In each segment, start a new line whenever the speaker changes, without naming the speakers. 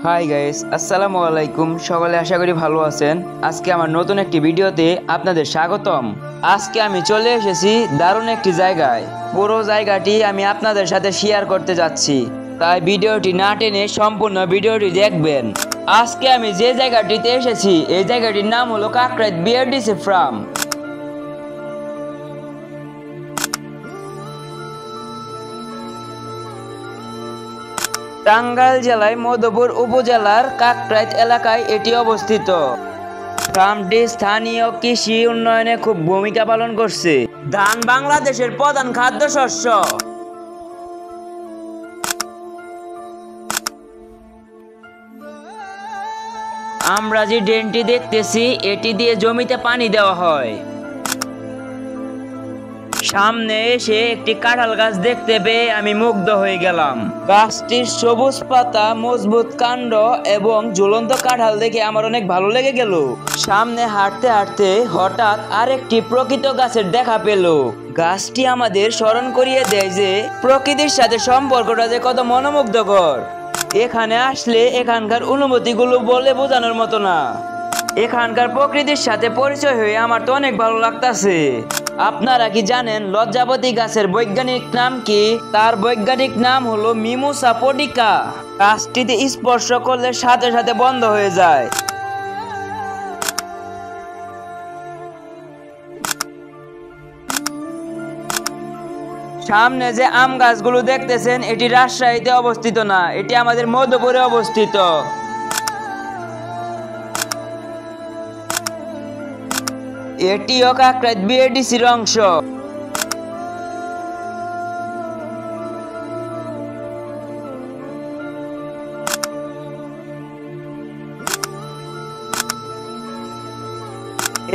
Hi guys, আসসালামু আলাইকুম। সকলে আশা করি ভালো আছেন। আজকে আমার নতুন একটি ভিডিওতে আপনাদের স্বাগতম। আজকে আমি চলে এসেছি দারুণ একটি জায়গায়। পুরো জায়গাটি আমি আপনাদের সাথে শেয়ার করতে যাচ্ছি, তাই ভিডিওটি না টেনে সম্পূর্ণ ভিডিওটি দেখবেন। আজকে আমি যে জায়গাটিতে এসেছি এই জায়গাটির নাম হলো কাকরাইল বিআরটিসি ফার্ম। টাঙ্গাইল জেলায় মধুপুর উপজেলার কাকরাইল এলাকায় এটি অবস্থিত। ফার্মটি স্থানীয় কৃষি উন্নয়নে খুব ভূমিকা পালন করছে। ধান বাংলাদেশের প্রধান খাদ্যশস্য। আমরা যে ড্রেনটি দেখতেছি এটি দিয়ে জমিতে পানি দেওয়া হয়। সামনে এসে একটি কাঁঠাল গাছ দেখতে পেয়ে আমি মুগ্ধ হয়ে গেলাম। গাছটির সবুজ পাতা, মজবুত কাণ্ড এবং ঝুলন্ত কাঁঠাল দেখে আমার অনেক ভালো লেগে গেল। সামনে হাঁটতে হাঁটতে হঠাৎ আরেকটি প্রকৃত গাছের দেখা পেল। গাছটি আমাদের স্মরণ করিয়ে দেয় যে প্রকৃতির সাথে সম্পর্কটা যে কত মনোমুগ্ধকর। এখানে আসলে এখানকার অনুভূতিগুলো বলে বোঝানোর মতো না। এখানকার প্রকৃতির সাথে পরিচয় হয়ে আমার তো অনেক ভালো লাগতাছে। আপনারা কি জানেন লজ্জাবতী গাছের বৈজ্ঞানিক নাম কি? তার বৈজ্ঞানিক নাম হলো মিমোসা পডিকা। গাছটিতে স্পর্শ করলে সাথে সাথে বন্ধ হয়ে যায়। সামনে যে আম গাছগুলো দেখতেছেন এটি রাজশাহীতে অবস্থিত না, এটি আমাদের মধুপুরে অবস্থিত। এটিও কাকরাইল বিআরটিসির অংশ।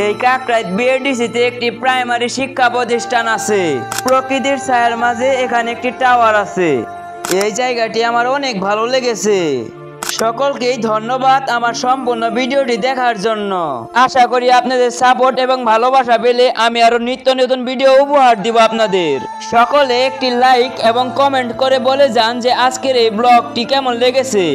এই কাকরাইল বিআরটিসিতে একটি প্রাইমারি শিক্ষা প্রতিষ্ঠান আছে। প্রকৃতির ছায়ার মাঝে এখানে একটি টাওয়ার আছে। এই জায়গাটি আমার অনেক ভালো লেগেছে। সকলকেই ধন্যবাদ আমার সম্পূর্ণ ভিডিওটি দেখার জন্য। আশা করি আপনাদের সাপোর্ট এবং ভালোবাসা পেলে আমি আরো নিত্য নতুন ভিডিও উপহার দিব আপনাদের। সকলে একটি লাইক এবং কমেন্ট করে বলে যান যে আজকের এই ব্লগটি কেমন লেগেছে।